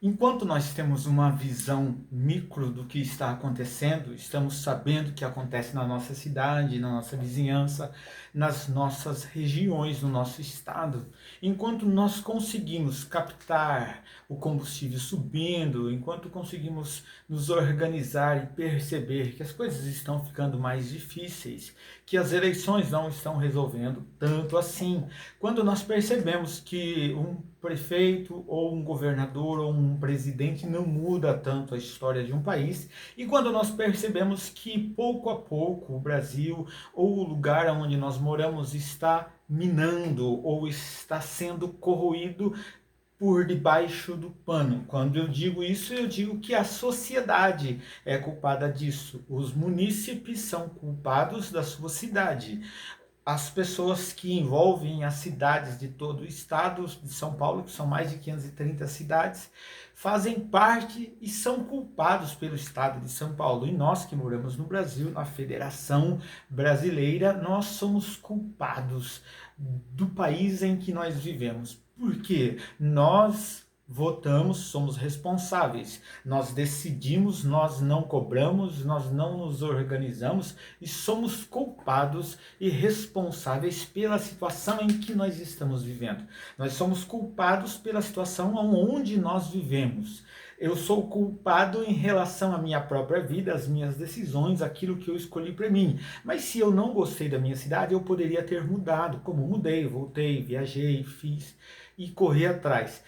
Enquanto nós temos uma visão micro do que está acontecendo, estamos sabendo o que acontece na nossa cidade, na nossa vizinhança, nas nossas regiões, no nosso estado. Enquanto nós conseguimos captar o combustível subindo, enquanto conseguimos nos organizar e perceber que as coisas estão ficando mais difíceis, que as eleições não estão resolvendo tanto assim, quando nós percebemos que um prefeito ou um governador ou um presidente não muda tanto a história de um país, e quando nós percebemos que pouco a pouco o Brasil ou o lugar onde nós moramos está minando ou está sendo corroído por debaixo do pano. Quando eu digo isso, eu digo que a sociedade é culpada disso. Os munícipes são culpados da sua cidade. As pessoas que envolvem as cidades de todo o estado de São Paulo, que são mais de 530 cidades, fazem parte e são culpados pelo estado de São Paulo. E nós que moramos no Brasil, na Federação Brasileira, nós somos culpados do país em que nós vivemos. Por quê? Nós votamos, somos responsáveis. Nós decidimos, nós não cobramos, nós não nos organizamos e somos culpados e responsáveis pela situação em que nós estamos vivendo. Nós somos culpados pela situação onde nós vivemos. Eu sou culpado em relação à minha própria vida, às minhas decisões, aquilo que eu escolhi para mim. Mas se eu não gostei da minha cidade, eu poderia ter mudado. Como mudei, voltei, viajei, fiz e corri atrás.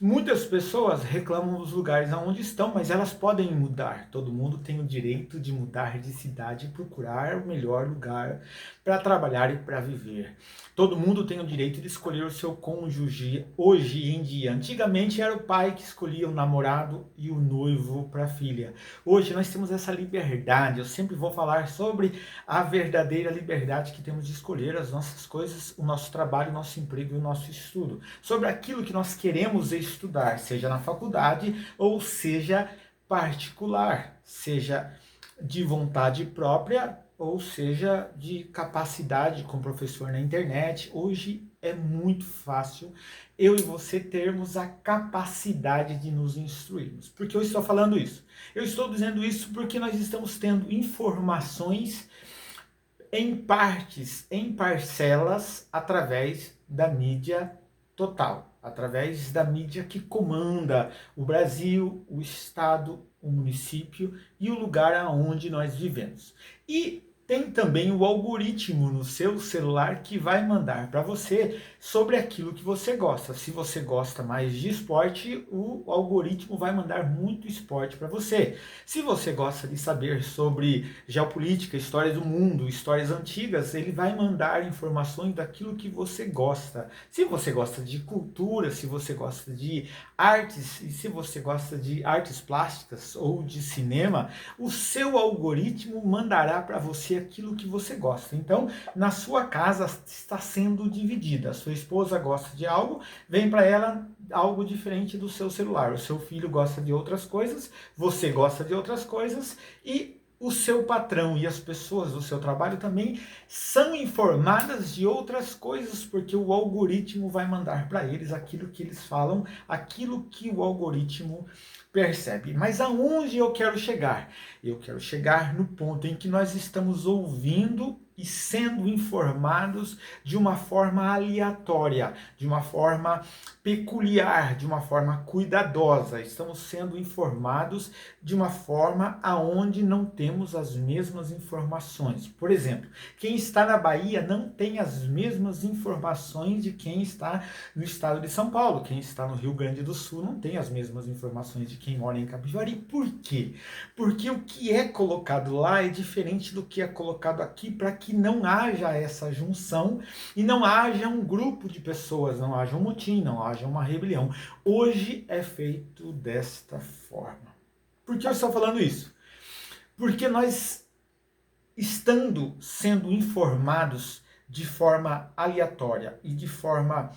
Muitas pessoas reclamam dos lugares onde estão, mas elas podem mudar. Todo mundo tem o direito de mudar de cidade e procurar o melhor lugar para trabalhar e para viver. Todo mundo tem o direito de escolher o seu cônjuge hoje em dia. Antigamente era o pai que escolhia o namorado e o noivo para a filha. Hoje nós temos essa liberdade. Eu sempre vou falar sobre a verdadeira liberdade que temos de escolher as nossas coisas, o nosso trabalho, o nosso emprego e o nosso estudo. Sobre aquilo que nós queremos estudar, seja na faculdade ou seja particular, seja de vontade própria ou seja de capacidade com professor na internet. Hoje é muito fácil eu e você termos a capacidade de nos instruirmos. Por que eu estou falando isso? Eu estou dizendo isso porque nós estamos tendo informações em partes, em parcelas, através da mídia total, através da mídia que comanda o Brasil, o estado, o município e o lugar aonde nós vivemos. E tem também o algoritmo no seu celular que vai mandar para você sobre aquilo que você gosta. Se você gosta mais de esporte, o algoritmo vai mandar muito esporte para você. Se você gosta de saber sobre geopolítica, histórias do mundo, histórias antigas, ele vai mandar informações daquilo que você gosta. Se você gosta de cultura, se você gosta de artes e se você gosta de artes plásticas ou de cinema, o seu algoritmo mandará para você aquilo que você gosta. Então, na sua casa está sendo dividida. A sua esposa gosta de algo, vem para ela algo diferente do seu celular. O seu filho gosta de outras coisas, você gosta de outras coisas e o seu patrão e as pessoas do seu trabalho também são informadas de outras coisas, porque o algoritmo vai mandar para eles aquilo que eles falam, aquilo que o algoritmo percebe. Mas aonde eu quero chegar? Eu quero chegar no ponto em que nós estamos ouvindo e sendo informados de uma forma aleatória, de uma forma peculiar, de uma forma cuidadosa. Estamos sendo informados de uma forma aonde não temos as mesmas informações. Por exemplo, quem está na Bahia não tem as mesmas informações de quem está no estado de São Paulo. Quem está no Rio Grande do Sul não tem as mesmas informações de quem mora em Capivari. Por quê? Porque o que é colocado lá é diferente do que é colocado aqui, para que não haja essa junção e não haja um grupo de pessoas, não haja um motim, não haja uma rebelião. Hoje é feito desta forma. Por que eu estou falando isso? Porque nós, estando sendo informados de forma aleatória e de forma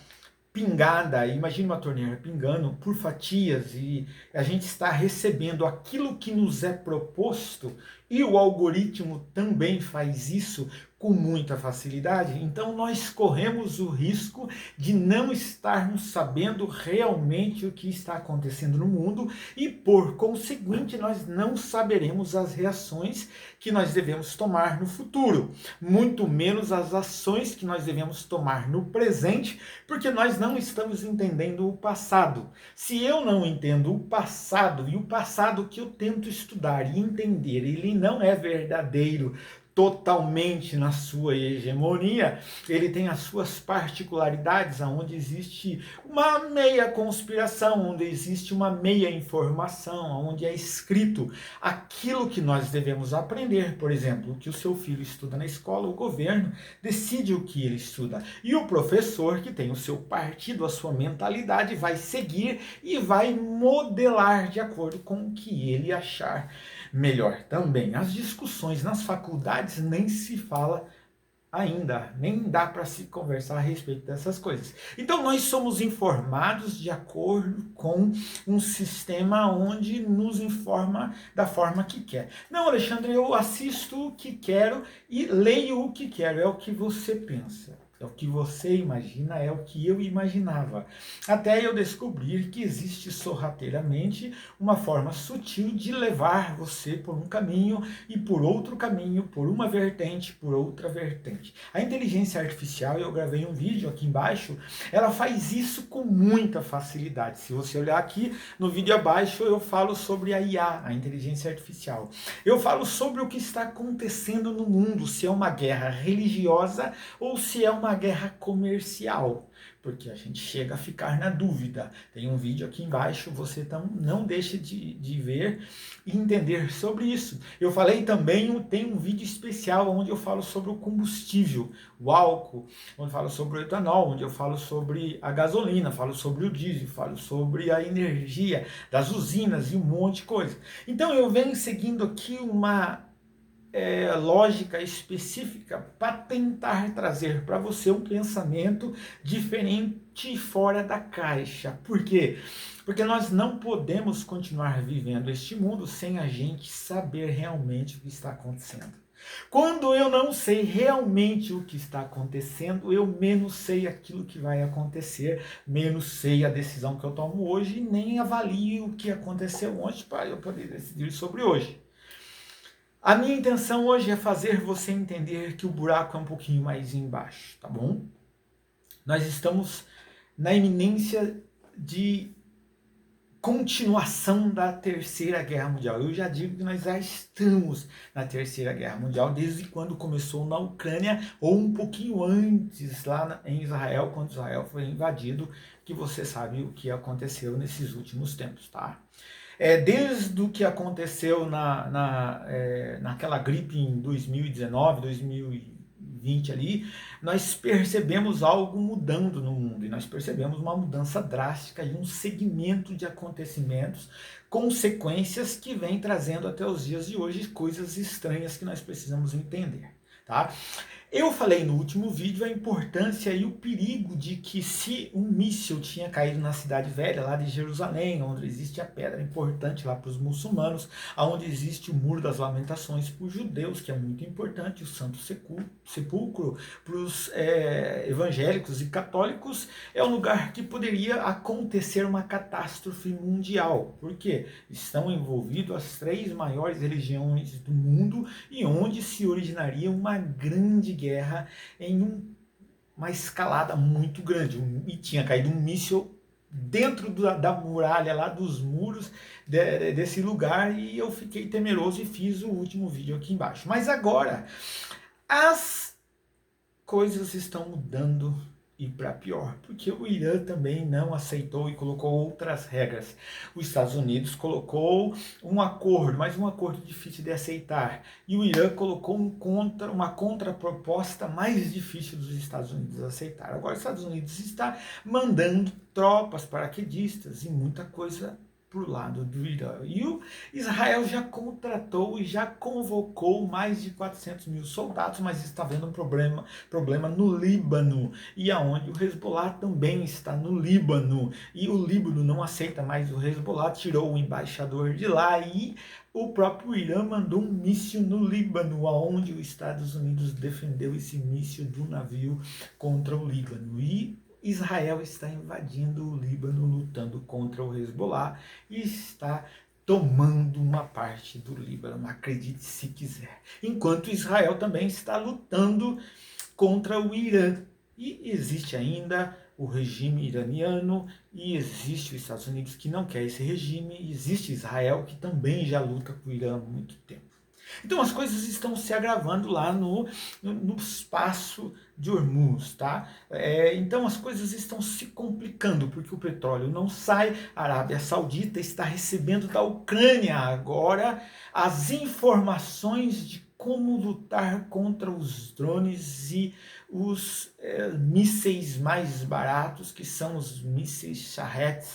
pingada, imagine uma torneira pingando por fatias e a gente está recebendo aquilo que nos é proposto, E o algoritmo também faz isso com muita facilidade. Então nós corremos o risco de não estarmos sabendo realmente o que está acontecendo no mundo e, por conseguinte, nós não saberemos as reações que nós devemos tomar no futuro, muito menos as ações que nós devemos tomar no presente, porque nós não estamos entendendo o passado. Se eu não entendo o passado, e o passado que eu tento estudar e entender, ele não é verdadeiro totalmente na sua hegemonia, ele tem as suas particularidades, onde existe uma meia conspiração, onde existe uma meia informação, onde é escrito aquilo que nós devemos aprender. Por exemplo, o que o seu filho estuda na escola, o governo decide o que ele estuda, e o professor, que tem o seu partido, a sua mentalidade, vai seguir e vai modelar de acordo com o que ele achar melhor. Também as discussões nas faculdades nem se fala ainda, nem dá para se conversar a respeito dessas coisas. Então nós somos informados de acordo com um sistema onde nos informa da forma que quer. Não, Alexandre, eu assisto o que quero e leio o que quero. É o que você pensa. É o que você imagina, é o que eu imaginava. Até eu descobrir que existe sorrateiramente uma forma sutil de levar você por um caminho e por outro caminho, por uma vertente, por outra vertente. A inteligência artificial, eu gravei um vídeo aqui embaixo, ela faz isso com muita facilidade. Se você olhar aqui no vídeo abaixo, eu falo sobre a IA, a inteligência artificial. Eu falo sobre o que está acontecendo no mundo, se é uma guerra religiosa ou se é uma guerra comercial, porque a gente chega a ficar na dúvida. Tem um vídeo aqui embaixo, você não deixe de ver e entender sobre isso. Eu falei também, tem um vídeo especial onde eu falo sobre o combustível, o álcool, onde eu falo sobre o etanol, onde eu falo sobre a gasolina, falo sobre o diesel, falo sobre a energia das usinas e um monte de coisa. Então eu venho seguindo aqui uma lógica específica para tentar trazer para você um pensamento diferente, fora da caixa. Por quê? Porque nós não podemos continuar vivendo este mundo sem a gente saber realmente o que está acontecendo. Quando eu não sei realmente o que está acontecendo, eu menos sei aquilo que vai acontecer, menos sei a decisão que eu tomo hoje, e nem avalio o que aconteceu ontem para eu poder decidir sobre hoje. A minha intenção hoje é fazer você entender que o buraco é um pouquinho mais embaixo, tá bom? Nós estamos na iminência de continuação da Terceira Guerra Mundial. Eu já digo que nós já estamos na Terceira Guerra Mundial desde quando começou na Ucrânia, ou um pouquinho antes lá em Israel, quando Israel foi invadido, que você sabe o que aconteceu nesses últimos tempos, tá? Desde o que aconteceu naquela gripe em 2019, 2020 ali, nós percebemos algo mudando no mundo, e nós percebemos uma mudança drástica e um segmento de acontecimentos, consequências que vem trazendo até os dias de hoje coisas estranhas que nós precisamos entender, tá? Eu falei no último vídeo a importância e o perigo de que, se um míssil tinha caído na cidade velha, lá de Jerusalém, onde existe a pedra importante lá para os muçulmanos, onde existe o Muro das Lamentações para os judeus, que é muito importante, o Santo Sepulcro para os evangélicos e católicos, é um lugar que poderia acontecer uma catástrofe mundial. Por quê? Estão envolvidas as 3 maiores religiões do mundo e onde se originaria uma grande guerra em uma escalada muito grande. E tinha caído um míssil dentro da muralha lá, dos muros desse lugar, e eu fiquei temeroso e fiz o último vídeo aqui embaixo. Mas agora as coisas estão mudando, e para pior, porque o Irã também não aceitou e colocou outras regras. Os Estados Unidos colocou um acordo, mas um acordo difícil de aceitar, e o Irã colocou uma contraproposta mais difícil dos Estados Unidos aceitar. Agora os Estados Unidos está mandando tropas paraquedistas e muita coisa para o lado do Irã. E o Israel já contratou e já convocou mais de 400 mil soldados, mas está havendo um problema no Líbano, e aonde o Hezbollah também está no Líbano. E o Líbano não aceita mais o Hezbollah, tirou o embaixador de lá, e o próprio Irã mandou um míssil no Líbano, aonde os Estados Unidos defendeu esse míssil do navio contra o Líbano. E Israel está invadindo o Líbano, lutando contra o Hezbollah, e está tomando uma parte do Líbano, acredite se quiser. Enquanto Israel também está lutando contra o Irã. E existe ainda o regime iraniano, e existe os Estados Unidos que não quer esse regime, e existe Israel que também já luta com o Irã há muito tempo. Então as coisas estão se agravando lá no espaço de Hormuz, tá? Então as coisas estão se complicando, porque o petróleo não sai, a Arábia Saudita está recebendo da Ucrânia agora as informações de como lutar contra os drones e os mísseis mais baratos, que são os mísseis Shahed,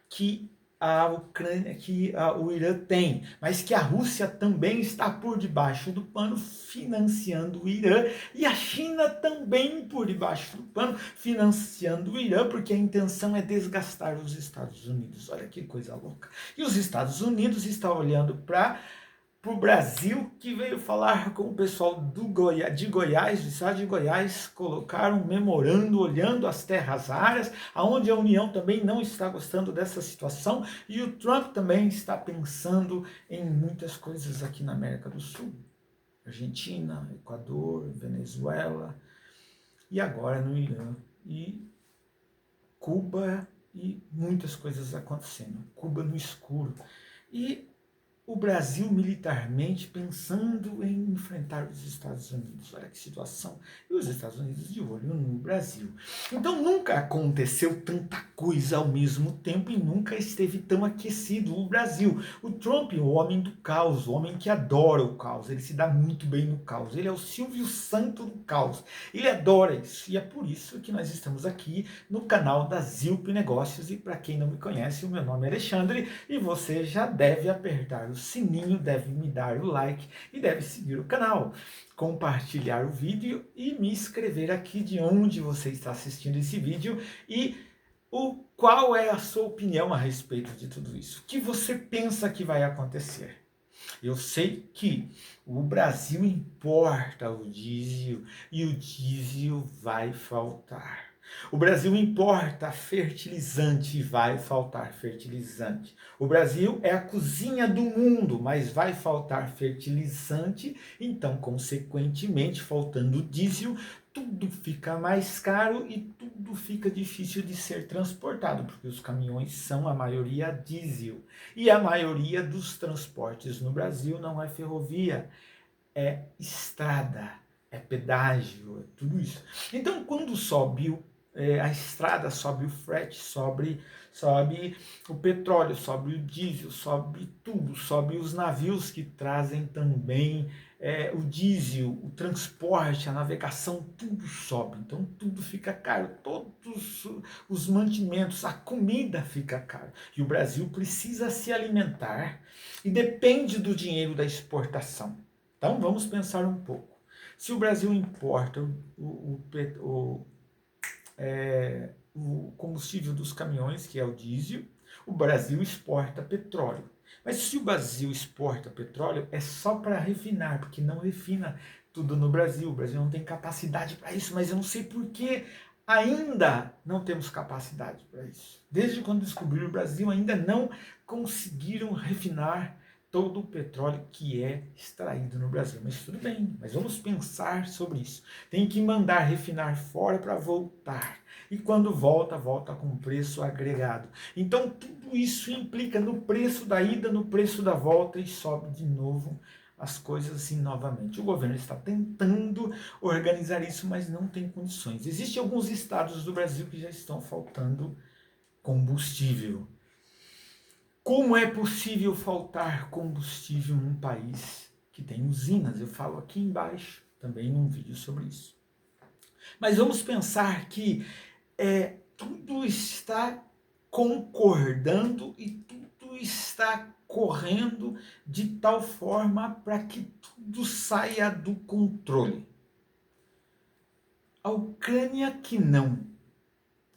que a Ucrânia, que o Irã tem, mas que a Rússia também está por debaixo do pano financiando o Irã, e a China também por debaixo do pano financiando o Irã, porque a intenção é desgastar os Estados Unidos. Olha que coisa louca. E os Estados Unidos estão olhando para o Brasil, que veio falar com o pessoal de Goiás, do estado de Goiás, colocaram um memorando olhando as terras raras, onde a União também não está gostando dessa situação, e o Trump também está pensando em muitas coisas aqui na América do Sul. Argentina, Equador, Venezuela, e agora no Irã, e Cuba, e muitas coisas acontecendo. Cuba no escuro. E o Brasil militarmente pensando em enfrentar os Estados Unidos. Olha que situação. E os Estados Unidos de olho no Brasil. Então nunca aconteceu tanta coisa ao mesmo tempo e nunca esteve tão aquecido o Brasil. O Trump, o homem do caos, o homem que adora o caos, ele se dá muito bem no caos. Ele é o Silvio Santo do caos. Ele adora isso. E é por isso que nós estamos aqui no canal da Zilp Negócios. E para quem não me conhece, o meu nome é Alexandre e você já deve apertar o sininho, deve me dar o like e deve seguir o canal, compartilhar o vídeo e me escrever aqui de onde você está assistindo esse vídeo e qual é a sua opinião a respeito de tudo isso. O que você pensa que vai acontecer? Eu sei que o Brasil importa o diesel e o diesel vai faltar. O Brasil importa fertilizante e vai faltar fertilizante. O Brasil é a cozinha do mundo, mas vai faltar fertilizante, então, consequentemente, faltando diesel, tudo fica mais caro e tudo fica difícil de ser transportado, porque os caminhões são a maioria diesel. E a maioria dos transportes no Brasil não é ferrovia, é estrada, é pedágio, é tudo isso. Então, quando sobe a estrada, sobe o frete, sobe o petróleo, sobe o diesel, sobe tudo, sobe os navios que trazem também o diesel, o transporte, a navegação, tudo sobe. Então tudo fica caro, todos os mantimentos, a comida fica cara. E o Brasil precisa se alimentar e depende do dinheiro da exportação. Então vamos pensar um pouco. Se o Brasil importa o combustível dos caminhões, que é o diesel, o Brasil exporta petróleo. Mas se o Brasil exporta petróleo, é só para refinar, porque não refina tudo no Brasil. O Brasil não tem capacidade para isso, mas eu não sei por que ainda não temos capacidade para isso. Desde quando descobriram o Brasil, ainda não conseguiram refinar todo o petróleo que é extraído no Brasil. Mas tudo bem, mas vamos pensar sobre isso. Tem que mandar refinar fora para voltar. E quando volta, volta com preço agregado. Então tudo isso implica no preço da ida, no preço da volta e sobe de novo as coisas assim novamente. O governo está tentando organizar isso, mas não tem condições. Existem alguns estados do Brasil que já estão faltando combustível. Como é possível faltar combustível num país que tem usinas? Eu falo aqui embaixo também num vídeo sobre isso. Mas vamos pensar que tudo está concordando e tudo está correndo de tal forma para que tudo saia do controle. A Ucrânia, que não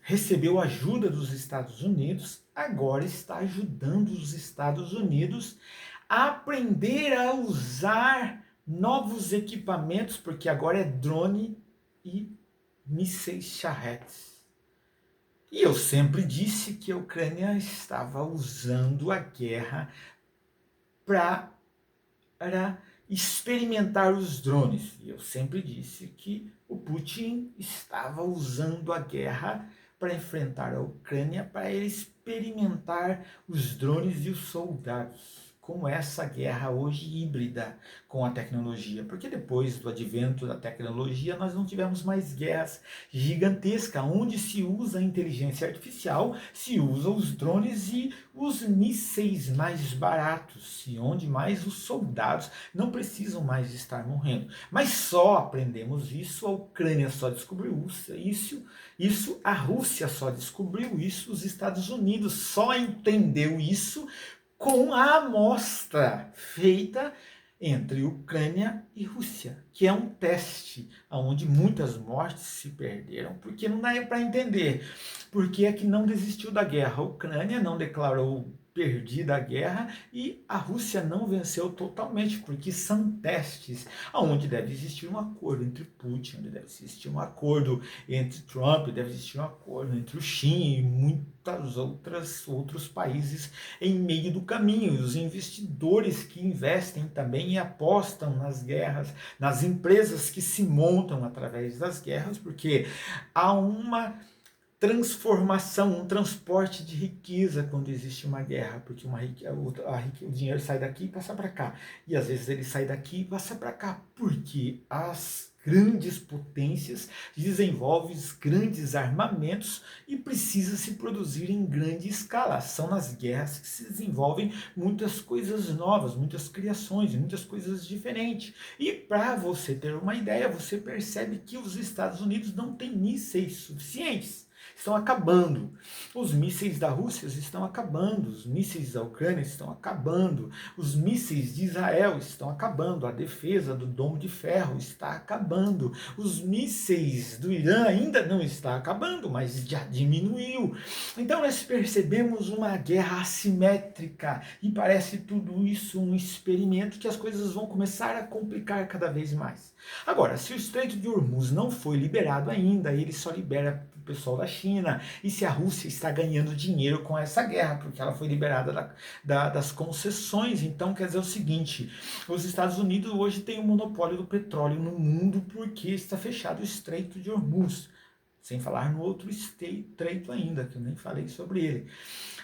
recebeu ajuda dos Estados Unidos, agora está ajudando os Estados Unidos a aprender a usar novos equipamentos, porque agora é drone e mísseis Shahed. E eu sempre disse que a Ucrânia estava usando a guerra para experimentar os drones. E eu sempre disse que o Putin estava usando a guerra para enfrentar a Ucrânia, para ele experimentar os drones e os soldados. Com essa guerra hoje híbrida com a tecnologia, porque depois do advento da tecnologia nós não tivemos mais guerras gigantescas, onde se usa a inteligência artificial, se usa os drones e os mísseis mais baratos, e onde mais os soldados não precisam mais estar morrendo. Mas só aprendemos isso, a Ucrânia só descobriu isso, a Rússia só descobriu isso, os Estados Unidos só entendeu isso com a amostra feita entre Ucrânia e Rússia, que é um teste onde muitas mortes se perderam, porque não dá para entender por que é que não desistiu da guerra. A Ucrânia não declarou perdida a guerra e a Rússia não venceu totalmente, porque são testes onde deve existir um acordo entre Putin, onde deve existir um acordo entre Trump, deve existir um acordo entre o Xi e muitos outros países em meio do caminho. Os investidores que investem também e apostam nas guerras, nas empresas que se montam através das guerras, porque há uma transformação, um transporte de riqueza quando existe uma guerra, porque o dinheiro sai daqui e passa para cá, e às vezes ele sai daqui e passa para cá, porque as grandes potências desenvolvem grandes armamentos e precisa se produzir em grande escala. São nas guerras que se desenvolvem muitas coisas novas, muitas criações, muitas coisas diferentes. E para você ter uma ideia, você percebe que os Estados Unidos não têm mísseis suficientes. Estão acabando. Os mísseis da Rússia estão acabando, os mísseis da Ucrânia estão acabando, os mísseis de Israel estão acabando, a defesa do Domo de Ferro está acabando, os mísseis do Irã ainda não está acabando, mas já diminuiu. Então nós percebemos uma guerra assimétrica e parece tudo isso um experimento que as coisas vão começar a complicar cada vez mais. Agora, se o Estreito de Hormuz não foi liberado ainda, ele só libera o pessoal da China, e se a Rússia está ganhando dinheiro com essa guerra, porque ela foi liberada das concessões. Então quer dizer o seguinte, os Estados Unidos hoje têm o monopólio do petróleo no mundo porque está fechado o Estreito de Hormuz, sem falar no outro estreito ainda, que eu nem falei sobre ele.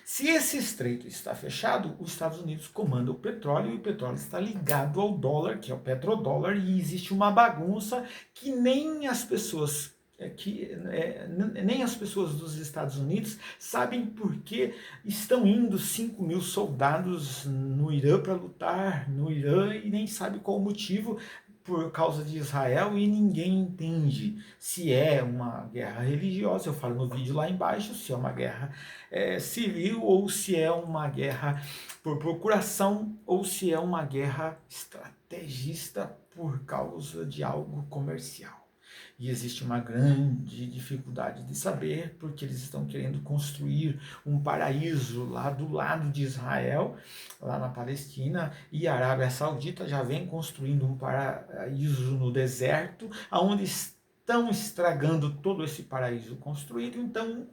Se esse estreito está fechado, os Estados Unidos comandam o petróleo e o petróleo está ligado ao dólar, que é o petrodólar, e existe uma bagunça que nem as pessoas nem as pessoas dos Estados Unidos sabem por que estão indo 5 mil soldados no Irã para lutar no Irã e nem sabe qual o motivo, por causa de Israel, e ninguém entende se é uma guerra religiosa, eu falo no vídeo lá embaixo, se é uma guerra civil ou se é uma guerra por procuração ou se é uma guerra estrategista por causa de algo comercial. E existe uma grande dificuldade de saber, porque eles estão querendo construir um paraíso lá do lado de Israel, lá na Palestina, e a Arábia Saudita já vem construindo um paraíso no deserto, onde estão estragando todo esse paraíso construído. Então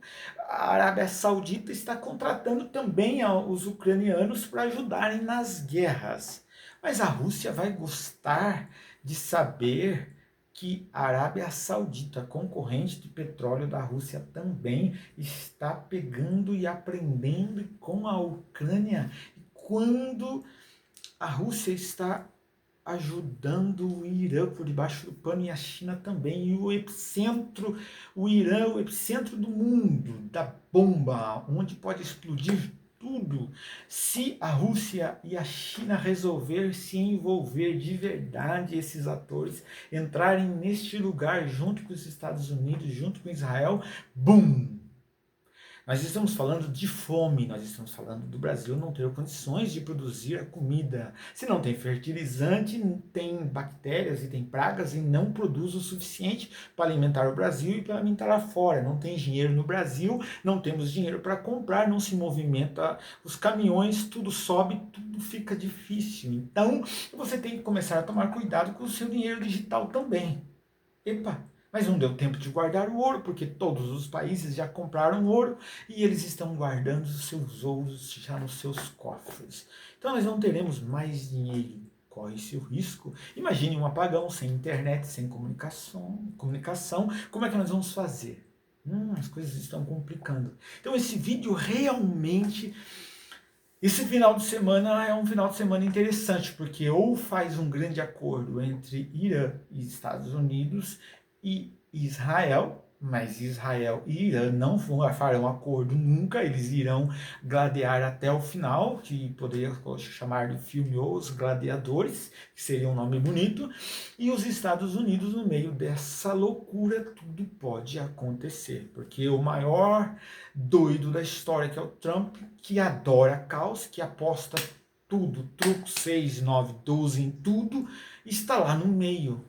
a Arábia Saudita está contratando também os ucranianos para ajudarem nas guerras. Mas a Rússia vai gostar de saber que a Arábia Saudita, concorrente de petróleo da Rússia, também está pegando e aprendendo com a Ucrânia, quando a Rússia está ajudando o Irã por debaixo do pano e a China também, e o epicentro, o Irã, o epicentro do mundo, da bomba, onde pode explodir tudo, se a Rússia e a China resolver se envolver de verdade, esses atores entrarem neste lugar junto com os Estados Unidos, junto com Israel, bum! Nós estamos falando de fome, nós estamos falando do Brasil não ter condições de produzir a comida. Se não tem fertilizante, tem bactérias e tem pragas e não produz o suficiente para alimentar o Brasil e para alimentar lá fora. Não tem dinheiro no Brasil, não temos dinheiro para comprar, não se movimenta os caminhões, tudo sobe, tudo fica difícil. Então, você tem que começar a tomar cuidado com o seu dinheiro digital também. Epa, mas não deu tempo de guardar o ouro, porque todos os países já compraram ouro e eles estão guardando os seus ouros já nos seus cofres. Então nós não teremos mais dinheiro. Corre-se o risco. Imagine um apagão sem internet, sem comunicação. Como é que nós vamos fazer? As coisas estão complicando. Então esse vídeo realmente... Esse final de semana é um final de semana interessante, porque ou faz um grande acordo entre Irã e Estados Unidos e Israel, mas Israel e Irã não farão acordo nunca, eles irão gladiar até o final, que poderia chamar de filme Os Gladiadores, que seria um nome bonito, e os Estados Unidos no meio dessa loucura, tudo pode acontecer, porque o maior doido da história, que é o Trump, que adora caos, que aposta tudo, truco 6, 9, 12 em tudo, está lá no meio.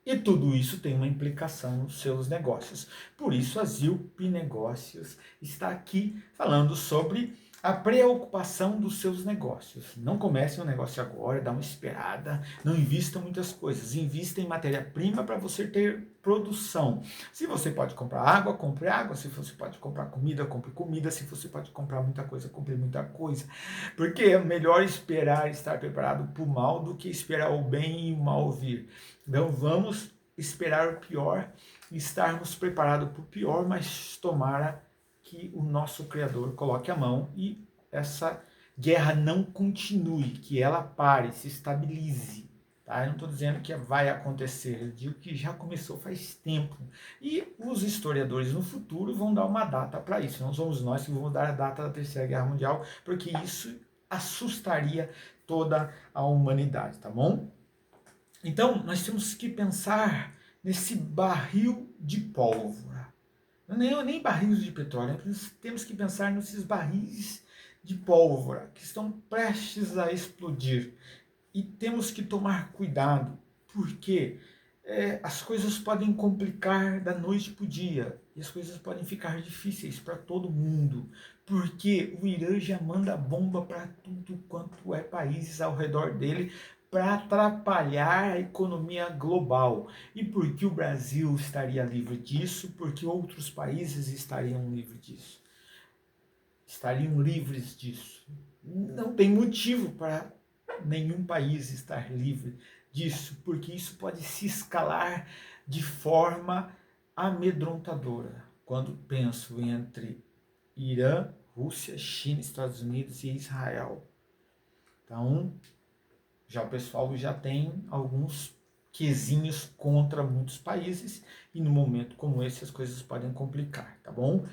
E tudo isso tem uma implicação nos seus negócios. Por isso a Zilp Negócios está aqui falando sobre a preocupação dos seus negócios. Não comece um negócio agora, dá uma esperada, não invista em muitas coisas. Invista em matéria-prima para você ter produção. Se você pode comprar água, compre água. Se você pode comprar comida, compre comida. Se você pode comprar muita coisa, compre muita coisa. Porque é melhor esperar estar preparado para o mal do que esperar o bem e o mal vir. Então vamos esperar o pior, estarmos preparados para o pior, mas tomara que o nosso Criador coloque a mão e essa guerra não continue, que ela pare, se estabilize. Tá? Eu não estou dizendo que vai acontecer, eu digo que já começou faz tempo. E os historiadores no futuro vão dar uma data para isso. Não somos nós que vamos dar a data da Terceira Guerra Mundial, porque isso assustaria toda a humanidade, tá bom? Então, nós temos que pensar nesse barril de pólvora. Nem barris de petróleo, nós temos que pensar nesses barris de pólvora que estão prestes a explodir. E temos que tomar cuidado, porque as coisas podem complicar da noite para o dia. E as coisas podem ficar difíceis para todo mundo. Porque o Irã já manda bomba para tudo quanto é países ao redor dele, para atrapalhar a economia global. E por que o Brasil estaria livre disso? Porque outros países estariam livres disso. Estariam livres disso. Não tem motivo para nenhum país estar livre disso, porque isso pode se escalar de forma amedrontadora. Quando penso entre Irã, Rússia, China, Estados Unidos e Israel. Então, já o pessoal já tem alguns quesinhos contra muitos países e no momento como esse as coisas podem complicar, tá bom?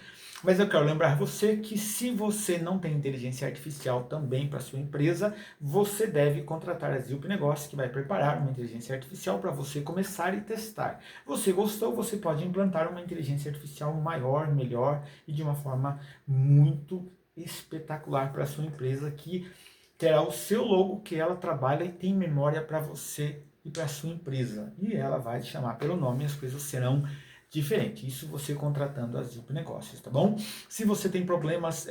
Mas eu quero lembrar você que se você não tem inteligência artificial também para sua empresa, você deve contratar a Zilp Negócios, que vai preparar uma inteligência artificial para você começar e testar. Você gostou, você pode implantar uma inteligência artificial maior, melhor e de uma forma muito espetacular para a sua empresa, que terá o seu logo, que ela trabalha e tem memória para você e para a sua empresa. E ela vai te chamar pelo nome e as coisas serão diferentes. Isso você contratando a Zilp Negócios, tá bom? Se você tem problemas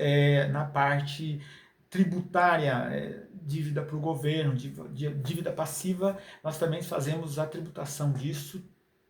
na parte tributária, dívida para o governo, dívida passiva, nós também fazemos a tributação disso.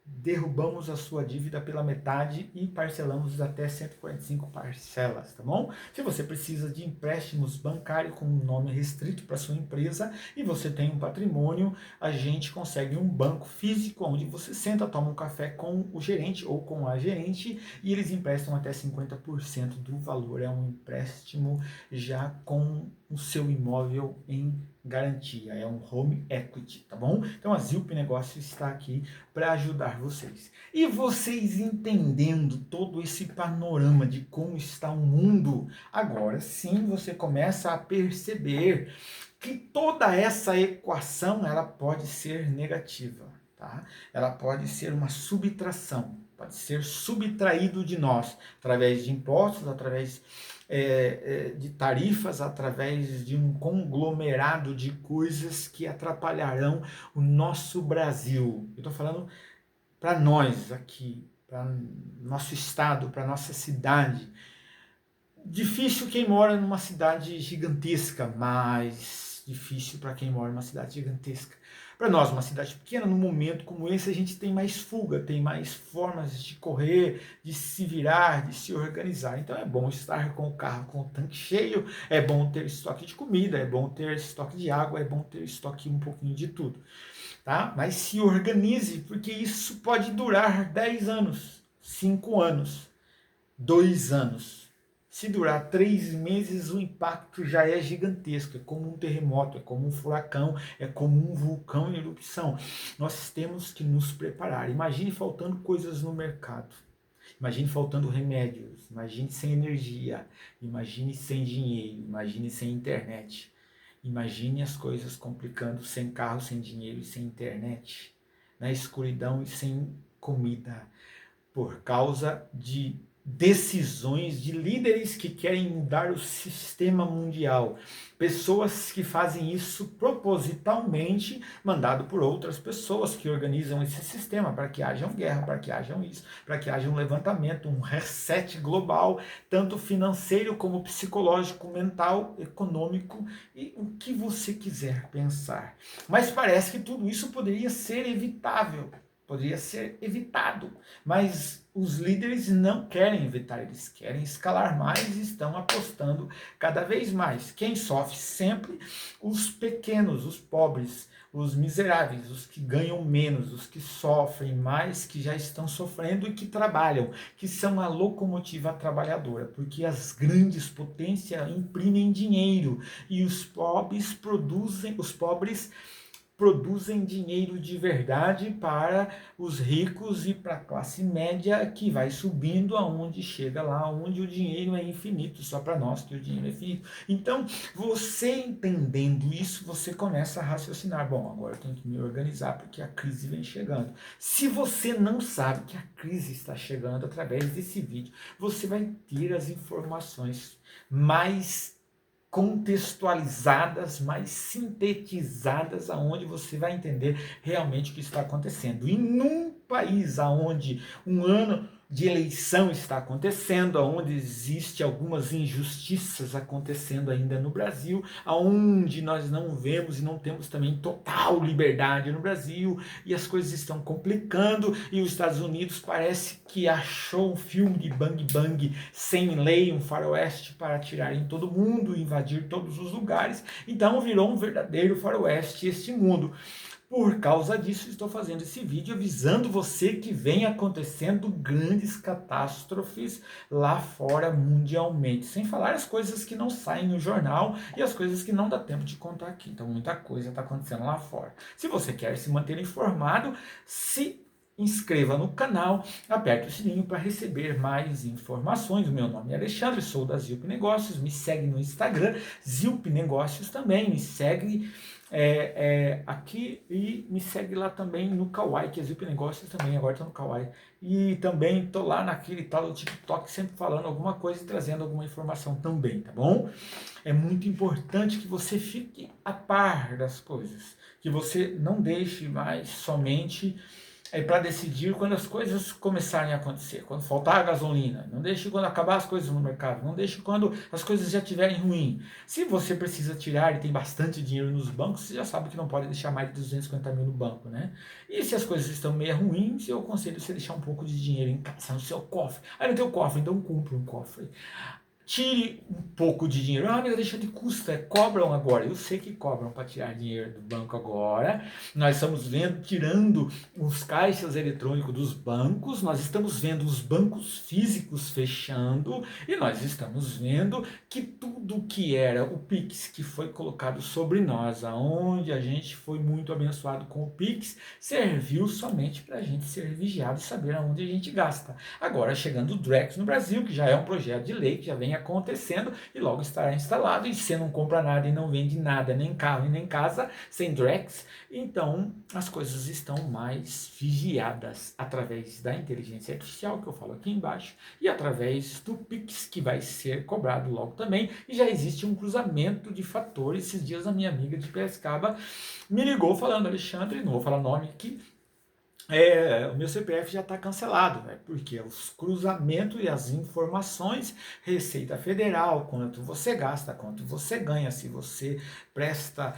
Derrubamos a sua dívida pela metade e parcelamos até 145 parcelas, tá bom? Se você precisa de empréstimos bancários com um nome restrito para sua empresa e você tem um patrimônio, a gente consegue um banco físico onde você senta, toma um café com o gerente ou com a gerente e eles emprestam até 50% do valor. É um empréstimo já com o seu imóvel em garantia, é um home equity, tá bom? Então a Zilp Negócios está aqui para ajudar vocês. E vocês entendendo todo esse panorama de como está o mundo, agora sim você começa a perceber que toda essa equação ela pode ser negativa, tá? Ela pode ser uma subtração. pode ser subtraído de nós, através de impostos, através de tarifas, através de um conglomerado de coisas que atrapalharão o nosso Brasil. Eu estou falando para nós aqui, para nosso estado, para nossa cidade. Difícil quem mora numa cidade gigantesca, mas difícil para quem mora numa cidade gigantesca. Para nós, uma cidade pequena, num momento como esse, a gente tem mais fuga, tem mais formas de correr, de se virar, de se organizar. Então é bom estar com o carro com o tanque cheio, é bom ter estoque de comida, é bom ter estoque de água, é bom ter estoque um pouquinho de tudo. Tá? Mas se organize, porque isso pode durar 10 anos, 5 anos, 2 anos. Se durar 3 meses, o impacto já é gigantesco. É como um terremoto, é como um furacão, é como um vulcão em erupção. Nós temos que nos preparar. Imagine faltando coisas no mercado. Imagine faltando remédios. Imagine sem energia. Imagine sem dinheiro. Imagine sem internet. Imagine as coisas complicando sem carro, sem dinheiro e sem internet. Na escuridão e sem comida. Por causa de decisões de líderes que querem mudar o sistema mundial. Pessoas que fazem isso propositalmente, mandado por outras pessoas que organizam esse sistema para que haja guerra, para que haja isso, para que haja um levantamento, um reset global, tanto financeiro como psicológico, mental, econômico e o que você quiser pensar. Mas parece que tudo isso poderia ser evitável. Poderia ser evitado, mas os líderes não querem evitar, eles querem escalar mais e estão apostando cada vez mais. Quem sofre sempre? Os pequenos, os pobres, os miseráveis, os que ganham menos, os que sofrem mais, que já estão sofrendo e que trabalham, que são a locomotiva trabalhadora, porque as grandes potências imprimem dinheiro e os pobres produzem dinheiro de verdade para os ricos e para a classe média que vai subindo aonde chega lá, onde o dinheiro é infinito, só para nós que o dinheiro é infinito. Então, você entendendo isso, você começa a raciocinar, bom, agora eu tenho que me organizar porque a crise vem chegando. Se você não sabe que a crise está chegando através desse vídeo, você vai ter as informações mais contextualizadas, mais sintetizadas, aonde você vai entender realmente o que está acontecendo. E num país aonde um ano de eleição está acontecendo, onde existe algumas injustiças acontecendo ainda no Brasil, aonde nós não vemos e não temos também total liberdade no Brasil, e as coisas estão complicando, e os Estados Unidos parece que achou um filme de bang bang sem lei, um faroeste para atirar em todo mundo, invadir todos os lugares, então virou um verdadeiro faroeste este mundo. Por causa disso, estou fazendo esse vídeo avisando você que vem acontecendo grandes catástrofes lá fora mundialmente. Sem falar as coisas que não saem no jornal e as coisas que não dá tempo de contar aqui. Então, muita coisa está acontecendo lá fora. Se você quer se manter informado, se inscreva no canal, aperte o sininho para receber mais informações. O meu nome é Alexandre, sou da Zilp Negócios, me segue no Instagram, Zilp Negócios também, me segue aqui e me segue lá também no Kawaii, que é Zilp Negócios também, agora estou no Kawaii. E também estou lá naquele tal do TikTok, sempre falando alguma coisa e trazendo alguma informação também, tá bom? É muito importante que você fique a par das coisas, que você não deixe mais somente para decidir quando as coisas começarem a acontecer, quando faltar a gasolina, não deixe quando acabar as coisas no mercado, não deixe quando as coisas já estiverem ruins. Se você precisa tirar e tem bastante dinheiro nos bancos, você já sabe que não pode deixar mais de 250 mil no banco, né? E se as coisas estão meio ruins, eu aconselho você deixar um pouco de dinheiro em casa, no seu cofre. Aí no teu cofre, então compre um cofre. Tire um pouco de dinheiro. Ah, mas deixa de custo, cobram agora. Eu sei que cobram para tirar dinheiro do banco agora. Nós estamos vendo, tirando os caixas eletrônicos dos bancos, nós estamos vendo os bancos físicos fechando e nós estamos vendo que tudo que era o Pix que foi colocado sobre nós, aonde a gente foi muito abençoado com o Pix, serviu somente para a gente ser vigiado e saber aonde a gente gasta. Agora chegando o Drex no Brasil, que já é um projeto de lei que já vem vem acontecendo e logo estará instalado. E você não compra nada e não vende nada, nem carro e nem casa, sem Drex, então as coisas estão mais vigiadas através da inteligência artificial, que eu falo aqui embaixo, e através do Pix, que vai ser cobrado logo também. E já existe um cruzamento de fatores. Esses dias a minha amiga de Piracicaba me ligou falando: Alexandre, não vou falar nome aqui, o meu CPF já está cancelado, né? Porque os cruzamentos e as informações, Receita Federal, quanto você gasta, quanto você ganha, se você presta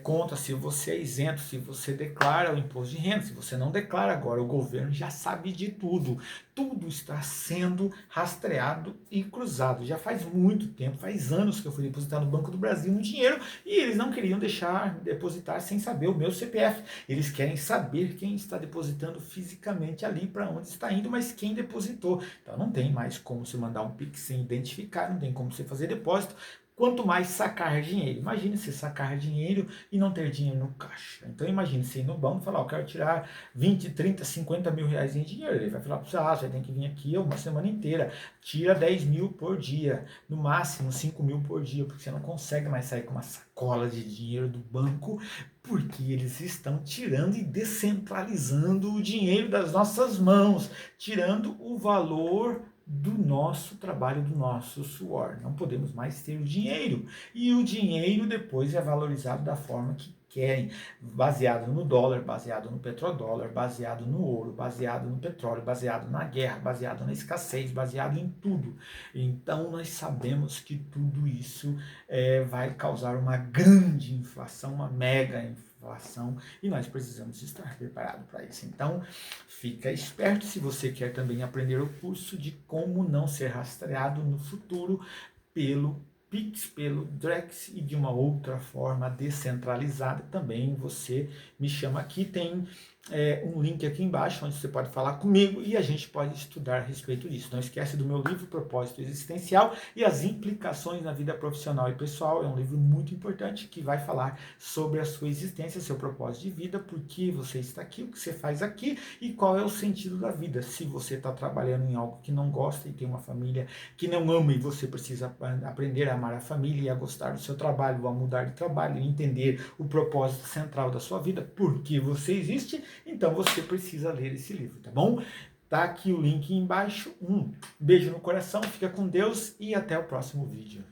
conta, se você é isento, se você declara o imposto de renda, se você não declara agora, o governo já sabe de tudo. Tudo está sendo rastreado e cruzado. Já faz muito tempo, faz anos que eu fui depositar no Banco do Brasil um dinheiro e eles não queriam deixar depositar sem saber o meu CPF. Eles querem saber quem está depositando fisicamente ali, para onde está indo, mas quem depositou. Então não tem mais como você mandar um Pix sem identificar, não tem como você fazer depósito. Quanto mais sacar dinheiro. Imagine você sacar dinheiro e não ter dinheiro no caixa. Então imagine você ir no banco e falar: eu quero tirar 20, 30, 50 mil reais em dinheiro. Ele vai falar para você: você tem que vir aqui uma semana inteira. Tira 10 mil por dia. No máximo 5 mil por dia, porque você não consegue mais sair com uma sacola de dinheiro do banco, porque eles estão tirando e descentralizando o dinheiro das nossas mãos, tirando o valor do nosso trabalho, do nosso suor. Não podemos mais ter o dinheiro. E o dinheiro depois é valorizado da forma que querem, baseado no dólar, baseado no petrodólar, baseado no ouro, baseado no petróleo, baseado na guerra, baseado na escassez, baseado em tudo. Então nós sabemos que tudo isso vai causar uma grande inflação, uma mega inflação, e nós precisamos estar preparados para isso. Então, fica esperto se você quer também aprender o curso de como não ser rastreado no futuro pelo Pix, pelo Drex e de uma outra forma descentralizada. Também você me chama aqui, tem um link aqui embaixo onde você pode falar comigo e a gente pode estudar a respeito disso. Não esquece do meu livro Propósito Existencial e as implicações na vida profissional e pessoal. É um livro muito importante que vai falar sobre a sua existência, seu propósito de vida, por que você está aqui, o que você faz aqui e qual é o sentido da vida. Se você está trabalhando em algo que não gosta e tem uma família que não ama e você precisa aprender a amar a família e a gostar do seu trabalho, a mudar de trabalho e entender o propósito central da sua vida, por que você existe, então você precisa ler esse livro, tá bom? Tá aqui o link embaixo. Um beijo no coração, fica com Deus e até o próximo vídeo.